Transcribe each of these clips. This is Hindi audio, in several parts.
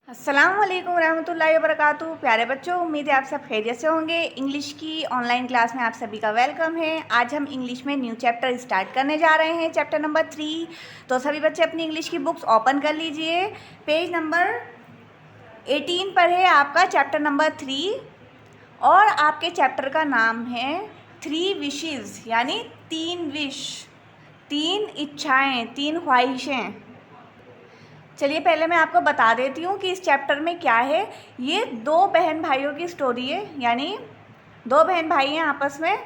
अस्सलाम वालेकुम रहमतुल्लाहि व बरकातुहू। प्यारे बच्चों, उम्मीद है आप सब खैरियत से होंगे। इंग्लिश की ऑनलाइन क्लास में आप सभी का वेलकम है। आज हम इंग्लिश में न्यू चैप्टर स्टार्ट करने जा रहे हैं, चैप्टर नंबर 3। तो सभी बच्चे अपनी इंग्लिश की बुक्स ओपन कर लीजिए। पेज नंबर 18 पर है आपका चैप्टर नंबर 3 और आपके चैप्टर का नाम है 3 विशेज़, यानी 3 विश, 3 इच्छाएँ, 3 ख्वाहिशें। चलिए पहले मैं आपको बता देती हूँ कि इस चैप्टर में क्या है। ये 2 बहन भाइयों की स्टोरी है, यानी 2 बहन भाई हैं आपस में,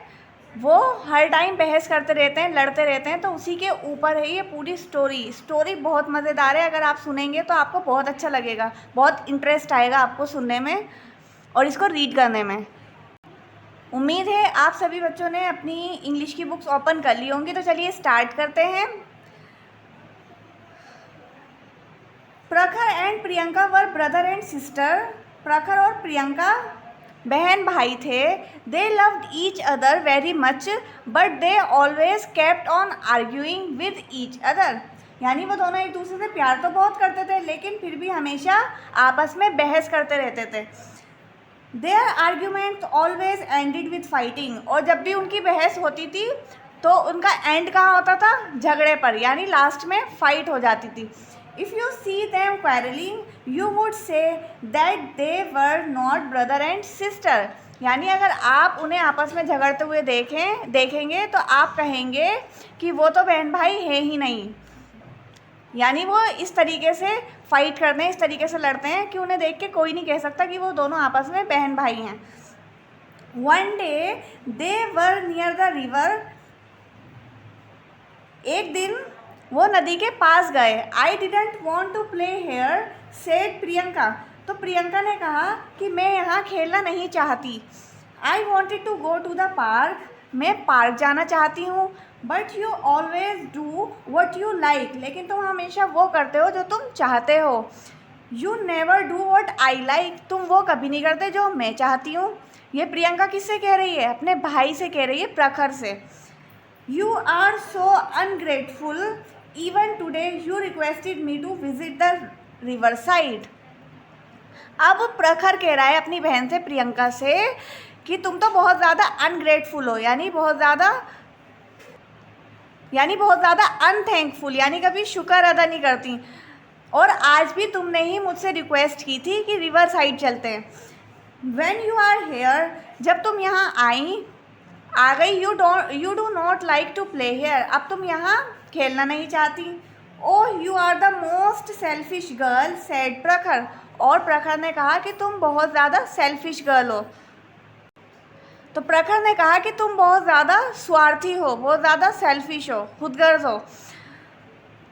वो हर टाइम बहस करते रहते हैं, लड़ते रहते हैं, तो उसी के ऊपर है ये पूरी स्टोरी बहुत मज़ेदार है। अगर आप सुनेंगे तो आपको बहुत अच्छा लगेगा, बहुत इंटरेस्ट आएगा आपको सुनने में और इसको रीड करने में। उम्मीद है आप सभी बच्चों ने अपनी इंग्लिश की बुक्स ओपन कर ली होंगी। तो चलिए स्टार्ट करते हैं। प्रखर and Priyanka were brother and sister. प्रखर और प्रियंका बहन भाई थे। They loved each other very much but they always kept on arguing with each other. यानी वो दोनों एक दूसरे से प्यार तो बहुत करते थे, लेकिन फिर भी हमेशा आपस में बहस करते रहते थे। Their argument always ended with fighting. और जब भी उनकी बहस होती थी तो उनका एंड कहाँ होता था? झगड़े पर, यानी लास्ट में फाइट हो जाती थी। If you see them quarreling, you would say that they were not brother and sister. यानी अगर आप उन्हें आपस में झगड़ते हुए देखेंगे तो आप कहेंगे कि वो तो बहन भाई है ही नहीं। यानी वो इस तरीके से फाइट करते हैं, इस तरीके से लड़ते हैं कि उन्हें देख के कोई नहीं कह सकता कि वो दोनों आपस में बहन भाई हैं। One day they were near the river. एक दिन वो नदी के पास गए। I didn't want to play here said Priyanka. तो प्रियंका ने कहा कि मैं यहाँ खेलना नहीं चाहती। I wanted to go to the park. मैं पार्क जाना चाहती हूँ। But you always do what you like. लेकिन तुम हमेशा वो करते हो जो तुम चाहते हो। You never do what I like. तुम वो कभी नहीं करते जो मैं चाहती हूँ। ये प्रियंका किससे कह रही है? अपने भाई से कह रही है, प्रखर से। You are so ungrateful. Even today you requested me to visit the river side. अब प्रखर कह रहा है अपनी बहन से, प्रियंका से, कि तुम तो बहुत ज़्यादा अनग्रेटफुल हो, यानी बहुत ज़्यादा अनथैंकफुल, यानी कभी शुक्र अदा नहीं करती। और आज भी तुमने ही मुझसे रिक्वेस्ट की थी कि रिवर साइड चलते हैं। When you are here, जब तुम यहाँ आ गई, you do not like to play here. अब तुम यहाँ खेलना नहीं चाहती। Oh you are the most selfish girl said Prakhar. और प्रखर ने कहा कि तुम बहुत ज़्यादा सेल्फिश गर्ल हो। तो प्रखर ने कहा कि तुम बहुत ज़्यादा स्वार्थी हो, बहुत ज़्यादा सेल्फिश हो, खुदगर्ज हो।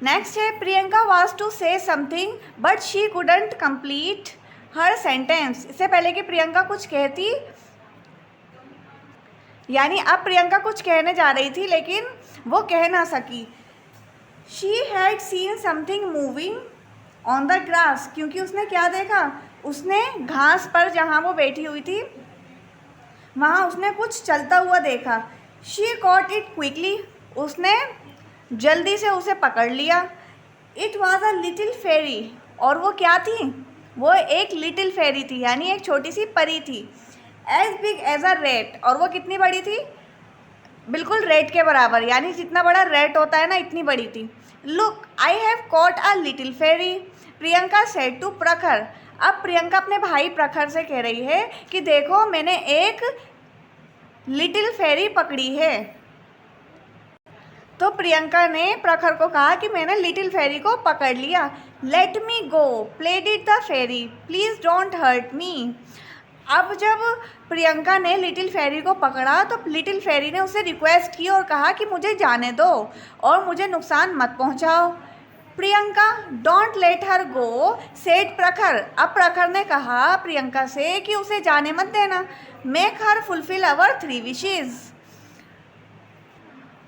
नेक्स्ट है, Priyanka was to say something but she couldn't complete her sentence. इससे पहले कि प्रियंका कुछ कहती, यानी अब प्रियंका कुछ कहने जा रही थी लेकिन वो कह ना सकी। She had seen something moving on the grass. क्योंकि उसने क्या देखा? उसने घास पर, जहाँ वो बैठी हुई थी वहाँ उसने कुछ चलता हुआ देखा। She cot it quickly. उसने जल्दी से उसे पकड़ लिया। इट वॉज अ लिटिल फेरी। और वो क्या थी? वो एक लिटिल फेरी थी, यानी एक छोटी सी परी थी। As big as a rat. और वो कितनी बड़ी थी? बिल्कुल रेट के बराबर, यानी जितना बड़ा रेट होता है ना, इतनी बड़ी थी। Look I have caught a little fairy, Priyanka said to Prakhar. अब प्रियंका अपने भाई प्रखर से कह रही है कि देखो मैंने एक लिटिल फेरी पकड़ी है। तो प्रियंका ने प्रखर को कहा कि मैंने लिटिल फेरी को पकड़ लिया। Let me go play did the ferry please don't hurt me. अब जब प्रियंका ने लिटिल फेरी को पकड़ा तो लिटिल फेरी ने उससे रिक्वेस्ट की और कहा कि मुझे जाने दो और मुझे नुकसान मत पहुंचाओ। Priyanka don't let her go said Prakhar. अब प्रखर ने कहा प्रियंका से कि उसे जाने मत देना। मेक हर फुलफिल अवर 3 विशेज़।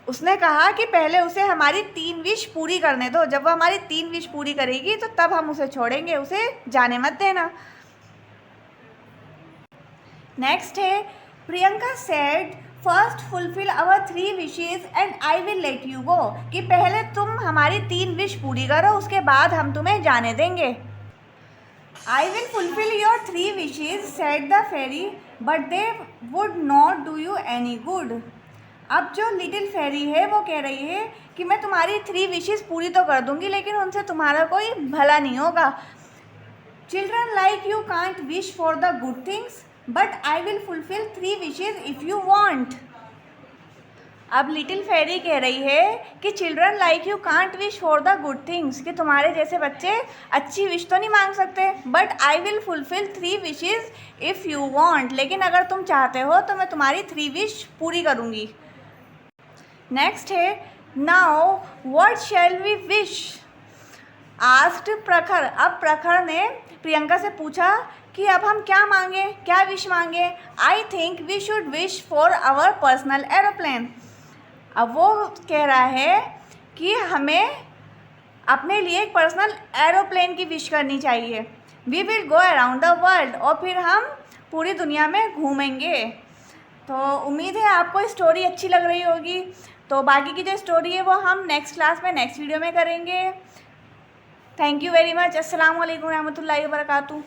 उसने कहा कि पहले उसे हमारी 3 विश पूरी करने दो। जब वो हमारी 3 विश पूरी करेगी तो तब हम उसे छोड़ेंगे, उसे जाने मत देना। नेक्स्ट है, Priyanka said first fulfil our 3 wishes and I will let you go. कि पहले तुम हमारी 3 विश पूरी करो, उसके बाद हम तुम्हें जाने देंगे। I will fulfill your 3 wishes, said the fairy, but they would not do you any good. अब जो लिटिल फेरी है वो कह रही है कि मैं तुम्हारी 3 विशेस पूरी तो कर दूंगी लेकिन उनसे तुम्हारा कोई भला नहीं होगा. Children like you can't wish for the good things, but I will fulfil 3 wishes if you want. अब लिटिल फेरी कह रही है कि children like you can't wish for the good things, कि तुम्हारे जैसे बच्चे अच्छी विश तो नहीं मांग सकते, but I will fulfil 3 wishes if you want, लेकिन अगर तुम चाहते हो तो मैं तुम्हारी 3 विश पूरी करूँगी. नेक्स्ट है now what shall we wish, asked Prakhar. अब प्रखर ने प्रियंका से पूछा कि अब हम क्या मांगे, क्या विश मांगे. I think we should wish for our personal aeroplane. अब वो कह रहा है कि हमें अपने लिए एक पर्सनल एरोप्लेन की विश करनी चाहिए. We will go around the world, और फिर हम पूरी दुनिया में घूमेंगे. तो उम्मीद है आपको स्टोरी अच्छी लग रही होगी. तो बाकी की जो स्टोरी है वो हम नेक्स्ट क्लास में नेक्स्ट वीडियो में करेंगे. Thank you very much. अस्सलाम वालेकुम रहमतुल्लाहि व बरकातुहू.